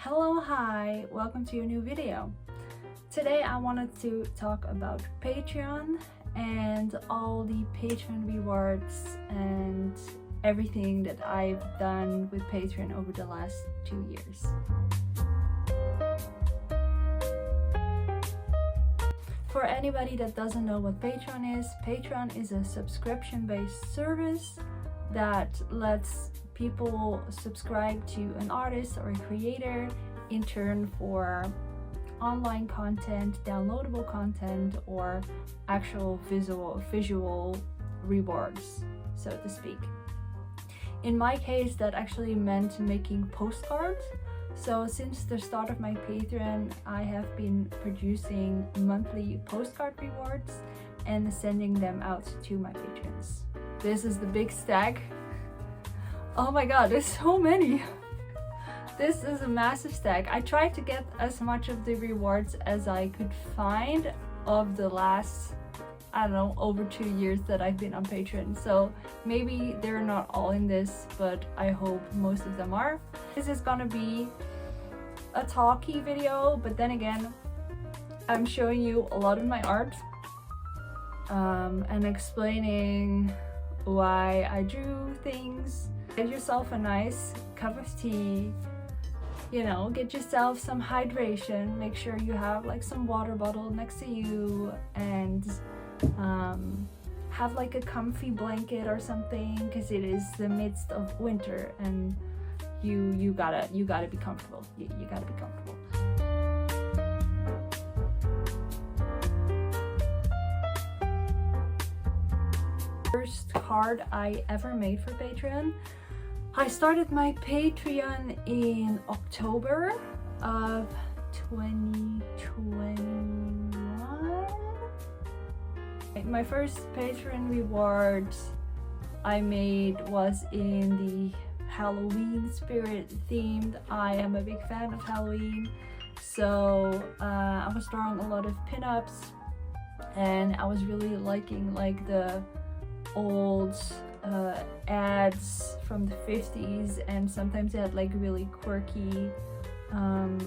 Hello, hi, welcome to a new video. Today I wanted to talk about Patreon and all the Patreon rewards and everything that I've done with Patreon over the last 2 years. For anybody that doesn't know what Patreon is a subscription-based service that lets people subscribe to an artist or a creator in turn for online content, downloadable content, or actual visual rewards, so to speak. In my case, that actually meant making postcards. So since the start of my Patreon, I have been producing monthly postcard rewards and sending them out to my patrons. This is the big stack. Oh my god, there's so many! This is a massive stack. I tried to get as much of the rewards as I could find of the last, I don't know, over 2 years that I've been on Patreon. So maybe they're not all in this, but I hope most of them are. This is gonna be a talky video, but then again, I'm showing you a lot of my art and explaining why I drew things. Get yourself a nice cup of tea, you know, get yourself some hydration, make sure you have like some water bottle next to you, and have like a comfy blanket or something, because it is the midst of winter and you gotta be comfortable. You gotta be comfortable. First card I ever made for Patreon. I started my Patreon in October of 2021. My first Patreon reward I made was in the Halloween spirit themed. I am a big fan of Halloween, so I was drawing a lot of pinups, and I was really liking like the old ads from the 50s, and sometimes they had like really quirky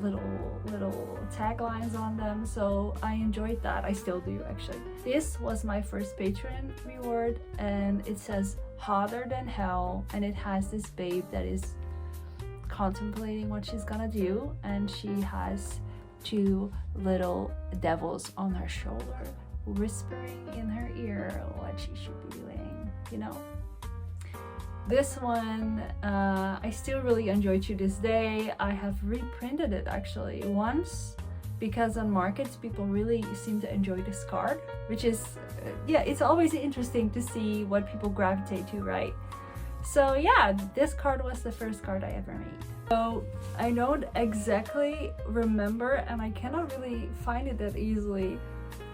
little taglines on them, so I enjoyed that. I still do, actually. This was my first Patreon reward, and it says hotter than hell, and it has this babe that is contemplating what she's gonna do, and she has 2 little devils on her shoulder whispering in her ear what she should be doing, you know. This one I still really enjoy to this day. I have reprinted it actually once, because on markets people really seem to enjoy this card, which is yeah, it's always interesting to see what people gravitate to, right? So yeah, this card was the first card I ever made. So I don't exactly remember, and I cannot really find it that easily,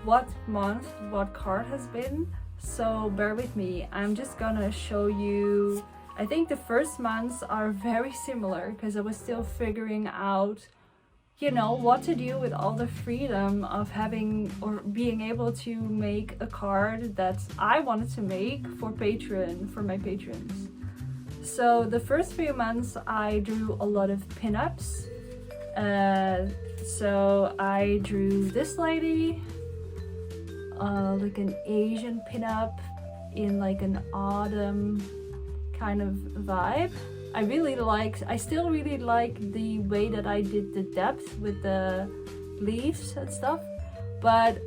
what month what card has been, so bear with me. I'm just gonna show you. I think the first months are very similar because I was still figuring out, you know, what to do with all the freedom of having or being able to make a card that I wanted to make for Patreon, for my patrons. So the first few months I drew a lot of pinups. So I drew this lady, like an Asian pinup in like an autumn kind of vibe. I still really like the way that I did the depth with the leaves and stuff, but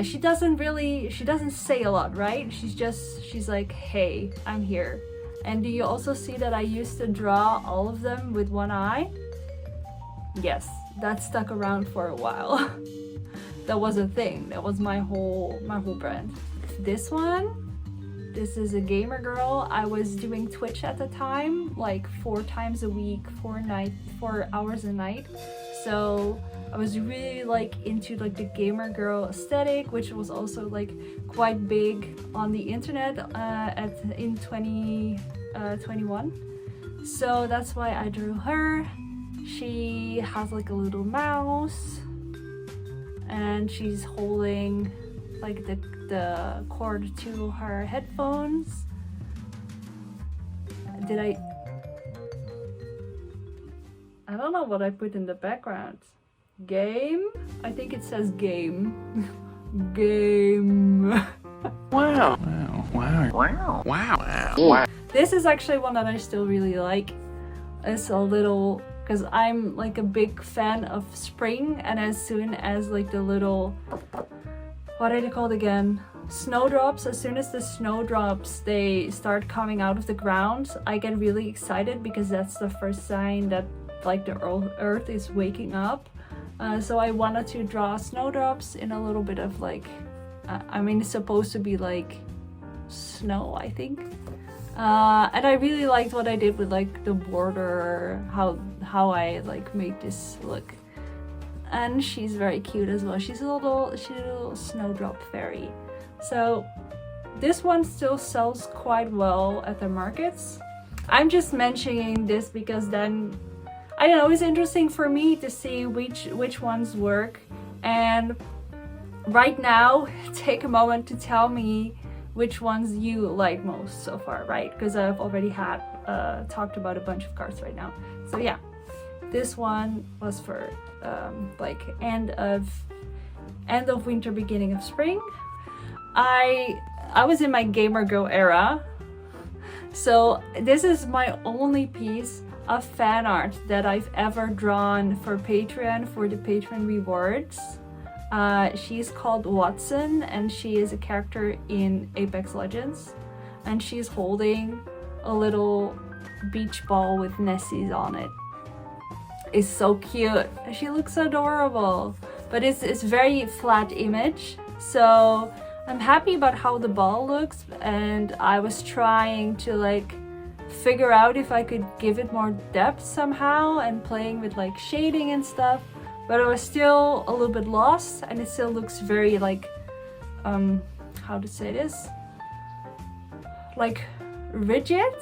she doesn't say a lot, right? She's like, hey, I'm here. And do you also see that I used to draw all of them with one eye? Yes, that stuck around for a while. That was a thing. That was my whole brand. This one, this is a gamer girl. I was doing Twitch at the time, like 4 times a week, 4 hours a night. So I was really like into like the gamer girl aesthetic, which was also like quite big on the internet in 2021. So that's why I drew her. She has like a little mouse, and she's holding like the cord to her headphones. I don't know what I put in the background. Game? I think it says game. Game. Wow. Wow. Wow. Wow. Wow. Wow. This is actually one that I still really like. It's a little, because I'm like a big fan of spring, and as soon as like the little, what are they called again? Snowdrops. As soon as the snowdrops, they start coming out of the ground, I get really excited because that's the first sign that like the earth is waking up. So I wanted to draw snowdrops in a little bit of like, I mean, it's supposed to be like snow, I think. And I really liked what I did with like the border, how I like made this look. And she's very cute as well. She's a little snowdrop fairy. So this one still sells quite well at the markets. I'm just mentioning this because then, I don't know, it's interesting for me to see which ones work. And right now, take a moment to tell me which ones you like most so far, right? Because I've already had talked about a bunch of cards right now. So yeah, this one was for like end of winter, beginning of spring. I was in my Gamer Go era, so this is my only piece of fan art that I've ever drawn for Patreon, for the Patreon rewards. She's called Watson, and she is a character in Apex Legends, and she's holding a little beach ball with Nessies on it. It's so cute. She looks adorable, but it's very flat image, so I'm happy about how the ball looks, and I was trying to like figure out if I could give it more depth somehow and playing with like shading and stuff, but I was still a little bit lost, and it still looks very like how to say this, like rigid,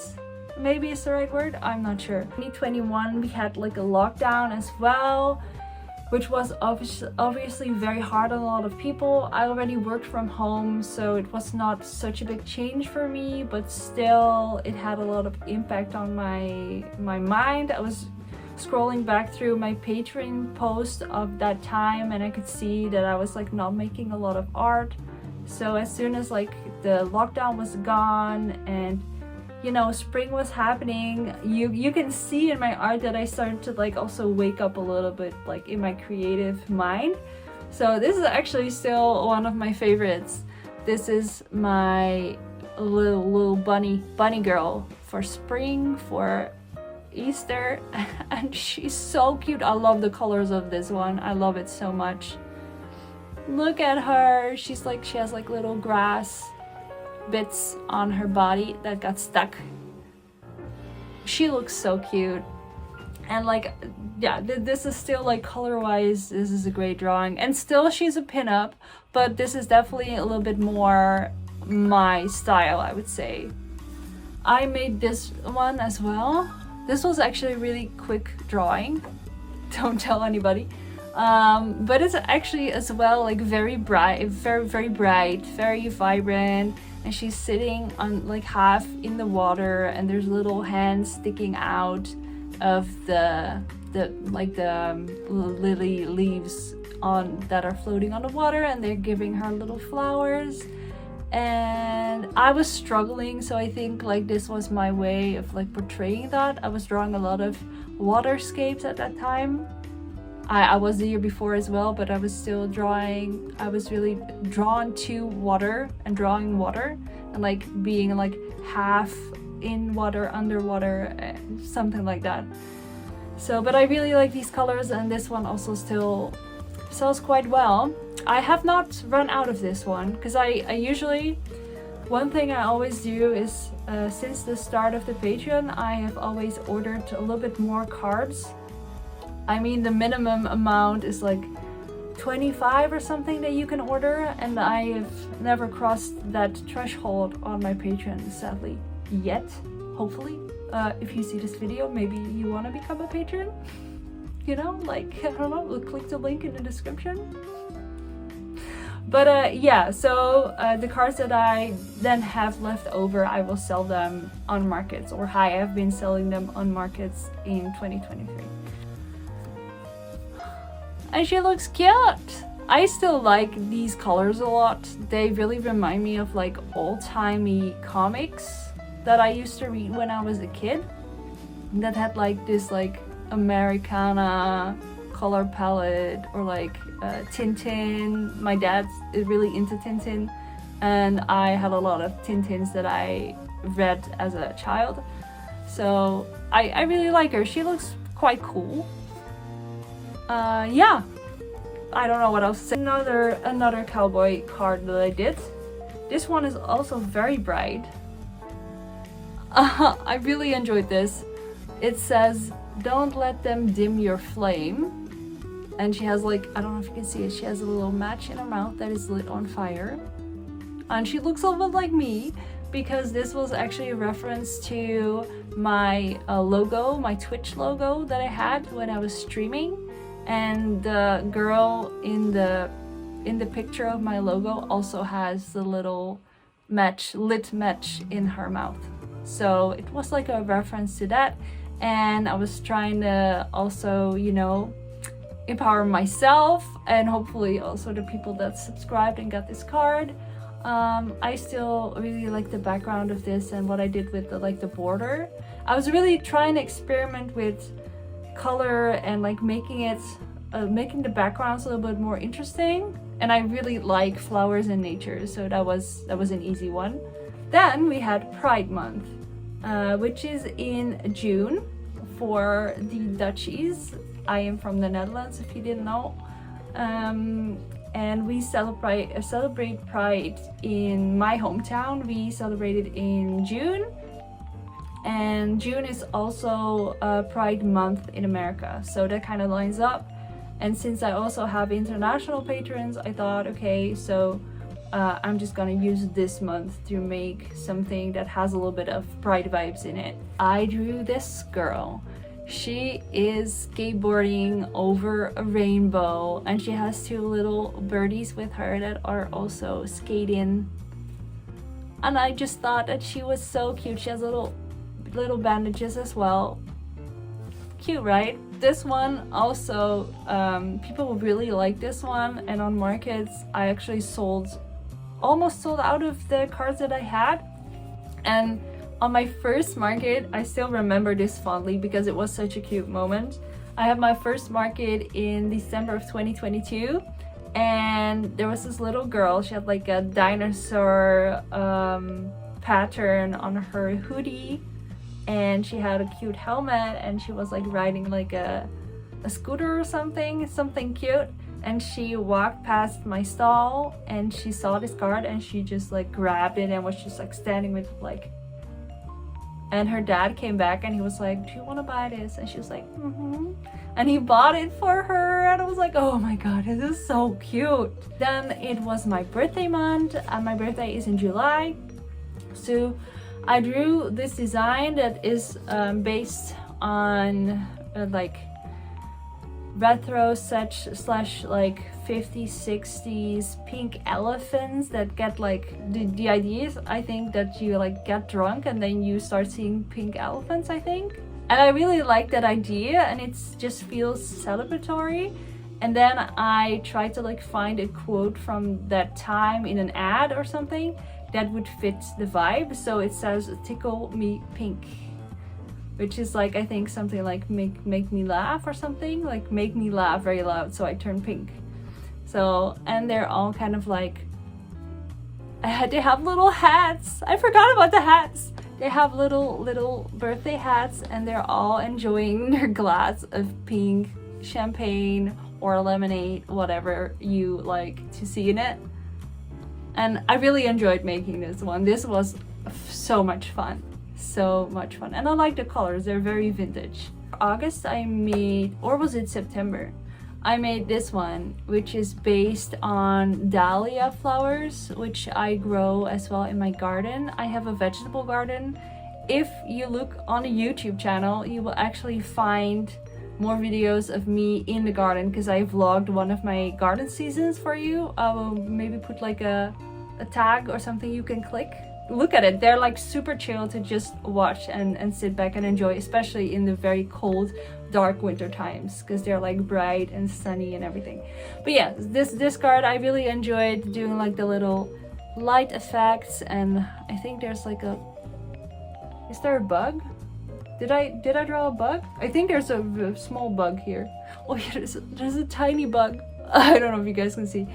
maybe is the right word, I'm not sure. 2021 we had like a lockdown as well, which was obviously very hard on a lot of people. I already worked from home, so it was not such a big change for me, but still it had a lot of impact on my mind. I was scrolling back through my Patreon post of that time, and I could see that I was like not making a lot of art. So as soon as like the lockdown was gone and you know spring was happening, you can see in my art that I started to like also wake up a little bit like in my creative mind. So this is actually still one of my favorites. This is my little bunny girl for spring, for Easter, and she's so cute. I love the colors of this one. I love it so much. Look at her. She has like little grass bits on her body that got stuck. She looks so cute, and like yeah, this is still like color wise, this is a great drawing, and still she's a pinup, but this is definitely a little bit more my style, I would say. I made this one as well. This was actually a really quick drawing, don't tell anybody, but it's actually as well like very bright, very bright, very vibrant. And she's sitting on like half in the water, and there's little hands sticking out of the lily leaves on that are floating on the water, and they're giving her little flowers. And I was struggling, so I think like this was my way of like portraying that. I was drawing a lot of waterscapes at that time. I was the year before as well, but I was still drawing. I was really drawn to water and drawing water and like being like half in water, underwater, something like that. So, but I really like these colors, and this one also still sells quite well. I have not run out of this one because I usually, one thing I always do is since the start of the Patreon, I have always ordered a little bit more cards. I mean, the minimum amount is like 25 or something that you can order, and I have never crossed that threshold on my Patreon, sadly, yet. Hopefully, if you see this video, maybe you want to become a patron, you know, like, I don't know, click the link in the description. But yeah, so the cards that I then have left over, I will sell them on markets, or I have been selling them on markets in 2023. and she looks cute. I still like these colors a lot. They really remind me of like old-timey comics that I used to read when I was a kid, that had like this like Americana color palette, or like Tintin. My dad's really into Tintin, and I had a lot of Tintins that I read as a child. So I really like her. She looks quite cool. Yeah, I don't know what else to say. Another cowboy card that I did. This one is also very bright. I really enjoyed this. It says, "Don't let them dim your flame." And she has like, I don't know if you can see it, she has a little match in her mouth that is lit on fire. And she looks a little bit like me, because this was actually a reference to my logo, my Twitch logo that I had when I was streaming. And the girl in the picture of my logo also has the little lit match in her mouth. So it was like a reference to that. And I was trying to also, you know, empower myself and hopefully also the people that subscribed and got this card. I still really like the background of this and what I did with the border. I was really trying to experiment with color and like making the backgrounds a little bit more interesting. And I really like flowers and nature, so that was an easy one. Then we had Pride Month, which is in June for the Dutchies. I am from the Netherlands, if you didn't know. And we celebrate Pride in my hometown. We celebrated in June. And June is also Pride Month in America, so that kind of lines up. And since I also have international patrons, I thought, okay, so I'm just gonna use this month to make something that has a little bit of Pride vibes in it. I drew this girl. She is skateboarding over a rainbow, and she has two little birdies with her that are also skating. And I just thought that she was so cute. She has little bandages as well. Cute, right? This one also, people really like this one, and on markets I actually almost sold out of the cards that I had. And on my first market, I still remember this fondly because it was such a cute moment. I had my first market in December of 2022, and there was this little girl. She had like a dinosaur pattern on her hoodie, and she had a cute helmet, and she was like riding like a scooter or something cute. And she walked past my stall and she saw this card and she just like grabbed it and was just like standing with like, and her dad came back and he was like, "Do you want to buy this?" And she was like, "Mm-hmm." And he bought it for her, and I was like, oh my god, this is so cute. Then it was my birthday month, and my birthday is in July. So I drew this design that is based on like retro slash like 50s 60s pink elephants that get like the idea is, I think, that you like get drunk and then you start seeing pink elephants, I think. And I really like that idea, and it just feels celebratory. And then I tried to like find a quote from that time in an ad or something that would fit the vibe. So it says, "Tickle me pink," which is like, I think something like make me laugh or something, like make me laugh very loud so I turn pink. So, and they're all kind of like, they have little hats. I forgot about the hats. They have little birthday hats, and they're all enjoying their glass of pink champagne or lemonade, whatever you like to see in it. And I really enjoyed making this one. This was so much fun. So much fun. And I like the colors, they're very vintage. August I made, or was it September? I made this one, which is based on dahlia flowers, which I grow as well in my garden. I have a vegetable garden. If you look on the YouTube channel, you will actually find more videos of me in the garden, because I vlogged one of my garden seasons for you. I will maybe put like a tag or something you can click. Look at it, they're like super chill to just watch and sit back and enjoy, especially in the very cold dark winter times because they're like bright and sunny and everything. But yeah, this card I really enjoyed doing like the little light effects, and I think there's like a, is there a bug? Did I draw a bug? I think there's a small bug here. Oh yeah, there's a tiny bug. I don't know if you guys can see.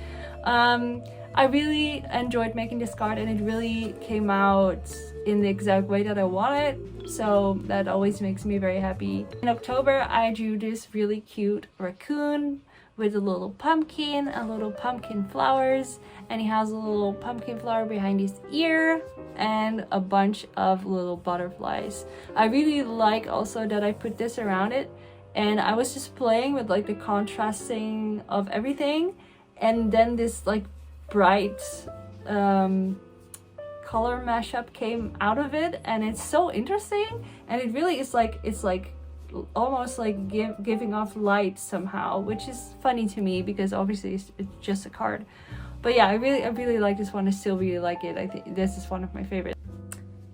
I really enjoyed making this card, and it really came out in the exact way that I wanted, so that always makes me very happy. In October I drew this really cute raccoon with a little pumpkin and little pumpkin flowers, and he has a little pumpkin flower behind his ear and a bunch of little butterflies. I really like also that I put this around it, and I was just playing with like the contrasting of everything, and then this like bright color mashup came out of it, and it's so interesting, and it really is like, it's like almost like giving off light somehow, which is funny to me because obviously it's just a card. But yeah, I really like this one. I still really like it. I think this is one of my favorites.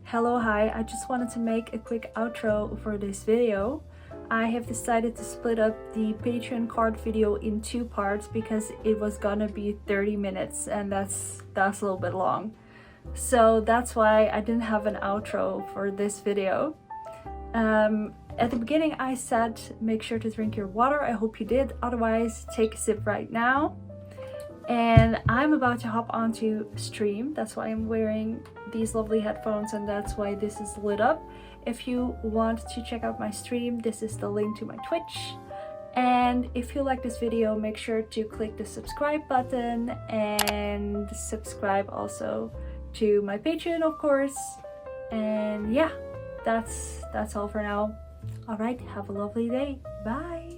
Hello, hi, I just wanted to make a quick outro for this video. I have decided to split up the Patreon card video in 2 parts because it was gonna be 30 minutes and that's a little bit long. So that's why I didn't have an outro for this video. At the beginning I said make sure to drink your water. I hope you did, otherwise take a sip right now. And I'm about to hop onto stream, that's why I'm wearing these lovely headphones, and that's why this is lit up. If you want to check out my stream, this is the link to my Twitch. And if you like this video, make sure to click the subscribe button and subscribe also to my Patreon, of course. And yeah, that's all for now. All right, have a lovely day. Bye.